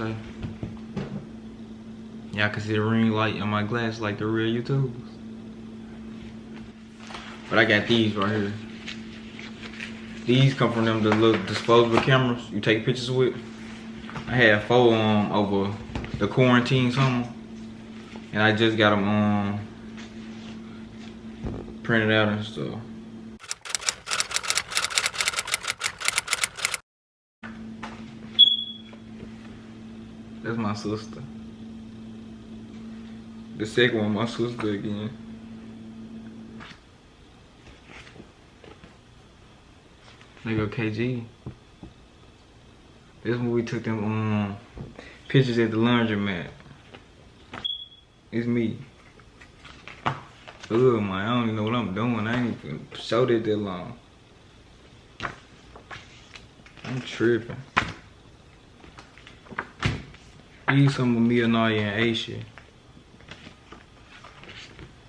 say. Y'all can see the ring light on my glass like the real YouTubers. But I got these right here. These come from them the little disposable cameras you take pictures with. I had 4 over the quarantine summer. And I just got them printed out and stuff. That's my sister. The second one, my sister again. There go KG. This when we took them pictures at the laundromat. It's me. Ugh, man, I don't even know what I'm doing. I ain't even showed it that long. I'm tripping. These some of me, Anaya, and Aisha.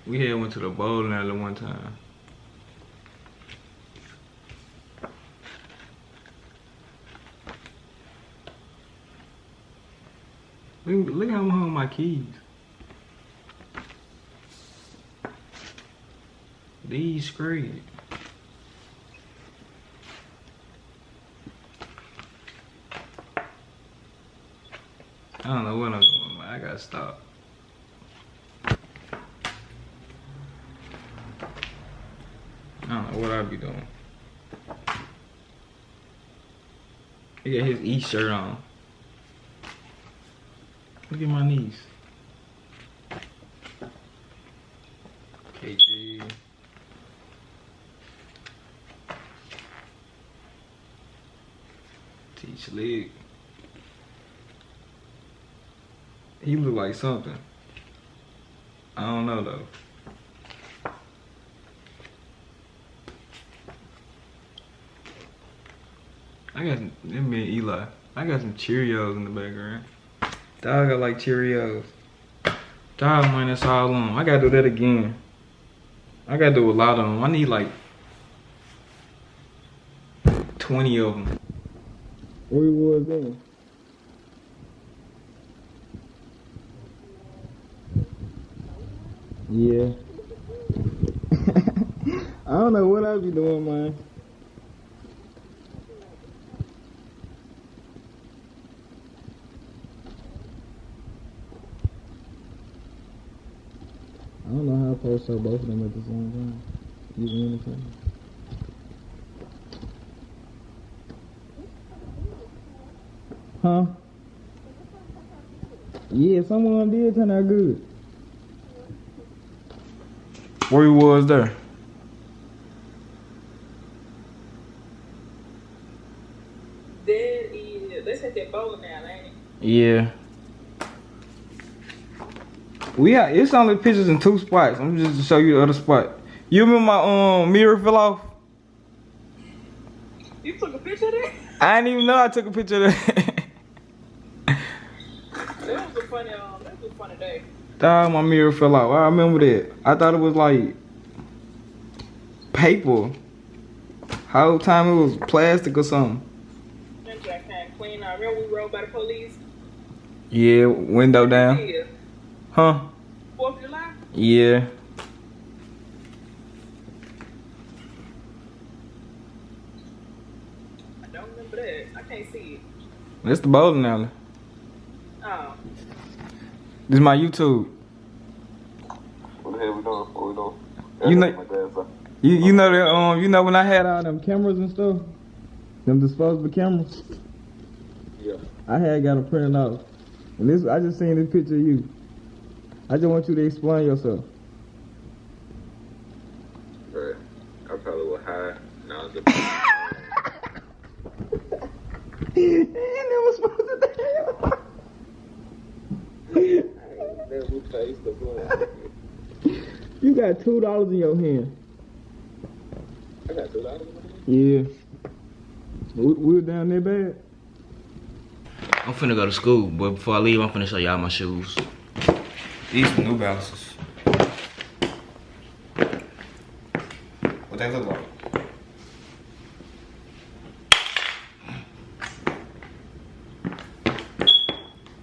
We had went to the bowling alley one time. Look how I'm holding my keys. These scraped. I don't know what I'm doing, man. I gotta stop. I don't know what I be doing. He got his E shirt on. Look at my knees. KG. Teach leg. He look like something. I don't know though. I got them and Eli. I got some Cheerios in the background. Dog got like Cheerios. Dog, man, that's all on. I gotta do that again. I gotta do a lot of them. I need like 20 of them. Where was that? Yeah. I don't know what I be doing, man. I don't know how I post show both of them at the same time. Using anything. Huh? Yeah, some of them did turn out good. Where you was there? Let's hit that bowling now, ain't it? Yeah. It's only pictures in 2 spots. I'm just to show you the other spot. You remember my mirror fell off? You took a picture of that? I didn't even know I took a picture of that. That was a funny day. Dog, my mirror fell off. I remember that. I thought it was like paper. Whole time it was plastic or something. That jack kind of clean. I remember we rode by the police. Yeah, window down. Yeah. Huh? 4th of July? Yeah. I don't remember that. I can't see it. That's the bowling alley. Oh. This is my YouTube. What the hell we doing? What we doing? You know, you know that you know when I had all them cameras and stuff, them disposable cameras. Yeah. I had got them printed out, and this I just seen this picture of you. I just want you to explain yourself. Right. I probably was high. Now it's You never supposed to do that. never faced the blood. You got $2 in your hand. I got $2 in my hand? Yeah. We were down there bad. I'm finna go to school, but before I leave, I'm finna show y'all my shoes. These are New Balances. What they look like?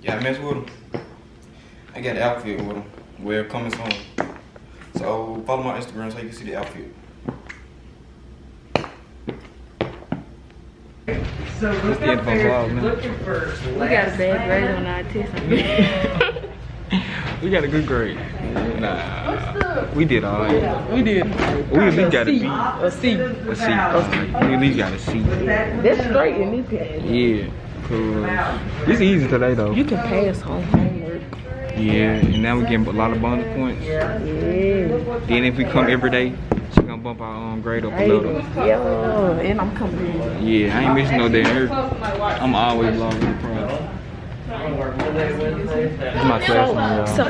Yeah, I mess with them. I got the outfit with them. We're coming soon. So follow my Instagram so you can see the outfit. So looking for We got a bad grade on our test. We got a good grade. Nah, we did all right. We did. We at least got a B. A C. A C. We at least got a C. That's straight in this class. Yeah, cool. It's easy today though. You can pass homework. Yeah, and now we getting a lot of bonus points. Yeah. Then if we come every day, she gonna bump our grade up a little. Yeah, and I'm coming in. Yeah, I ain't missing no damn here. I'm always logging the problem. It's my classroom, y'all. So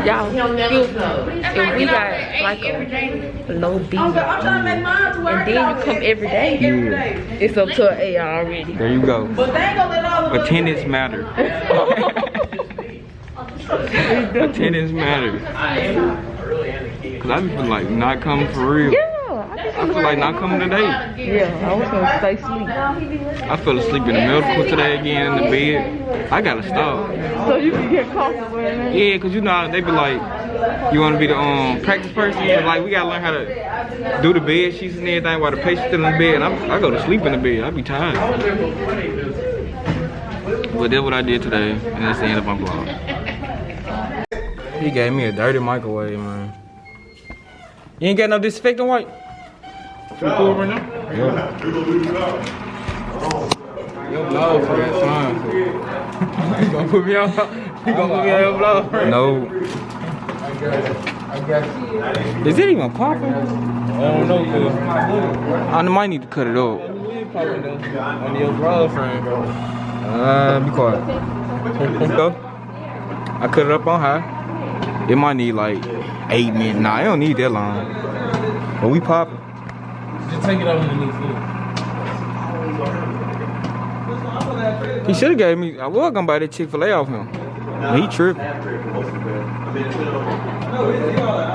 y'all, if we got like a low B, and then you come every day, Yeah. it's up to an A already. There you go. Attendance matter. Attendance matter. Cause I be feeling like not coming for real. I feel like not coming today. Yeah, I was gonna stay asleep. I fell asleep in the medical today again in the bed. I gotta stop. So you can get comfortable in there? Yeah, cause you know how they be like, you wanna be the practice person? So like we gotta learn how to do the bed sheets and everything while the patient's still in the bed. I go to sleep in the bed. I be tired. But that's what I did today, and that's the end of my vlog. He gave me a dirty microwave, man. You ain't got no disinfectant wipe? You cool right now? Yeah. Your vlog, friend, fine. You gonna put me on? You gonna put me on your vlog, friend? No. I got you. Is it even popping? I don't know, cuz. I might need to cut it up. On your vlog, friend. Be quiet. Let's go. I cut it up on high. It might need like 8 minutes. Nah, it don't need that long. But we popping. Just take it out when you need food. He should have gave me. I was gonna buy that Chick-fil-A off him. He tripping.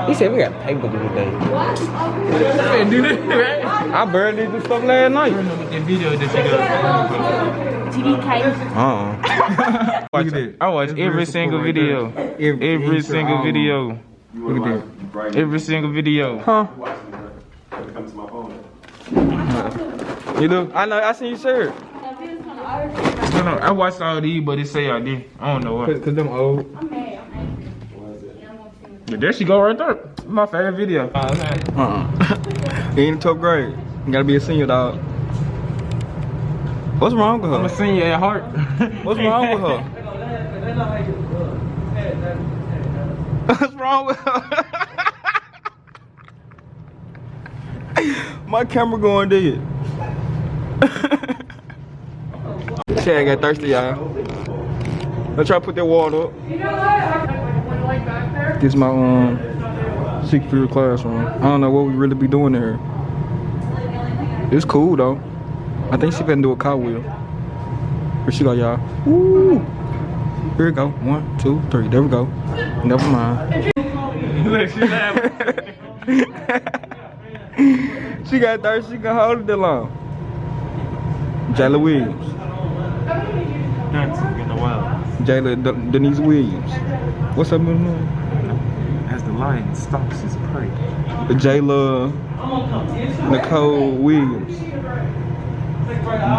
He said we got paper to do today. Hey, do this, right? I barely did stuff last night. That video that you got. TDK. Look at that. I watch every single video. Every single video. Look at that. Every single video. Huh? You do? I know. I seen you share it. No, I watched all these, but it say I did. I don't know what. Cause them old. But there she go right there. My favorite video. You in the 12th grade. You gotta be a senior, dog. What's wrong with her? I'm a senior at heart. What's wrong with her? What's wrong with her? My camera going dead. Chad got thirsty, y'all. Let's try to put that water up. This is my 6th period classroom. I don't know what we really be doing there. It's cool though. I think she finna do a cartwheel. Here she go, y'all. Woo! Here we go. 1, 2, 3. There we go. Never mind. Look, she laughing. She got thirsty. She can hold it that long. Jayla Williams. That's in a while. Jayla Denise Williams. What's her middle name? As the lion stalks his prey. Jayla Nicole Williams.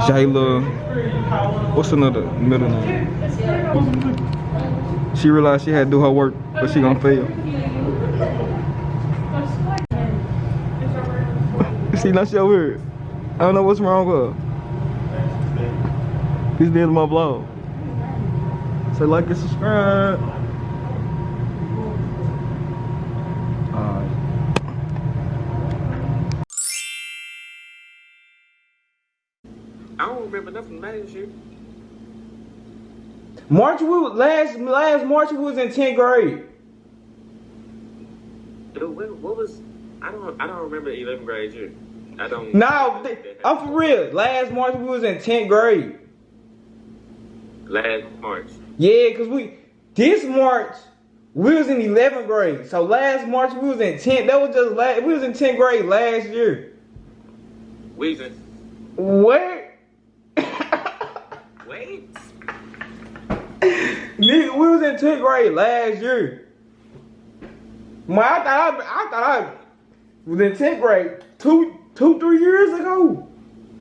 Jayla. What's another middle name? She realized she had to do her work, but she gonna fail. See, now she over here. I don't know what's wrong with her. This is the end of my vlog. So like and subscribe. I don't remember nothing last year. March, last March we was in 10th grade. Dude, what was? I don't remember 11th grade year. I don't. No, I'm for real. Last March we was in 10th grade. Last March. Yeah, cause this March we was in 11th grade. So last March we was in 10th. That was just we was in 10th grade last year. Weezy. What? Wait. Nigga, we was in 10th grade last year. Man, I thought I was in 10th grade 3 years ago.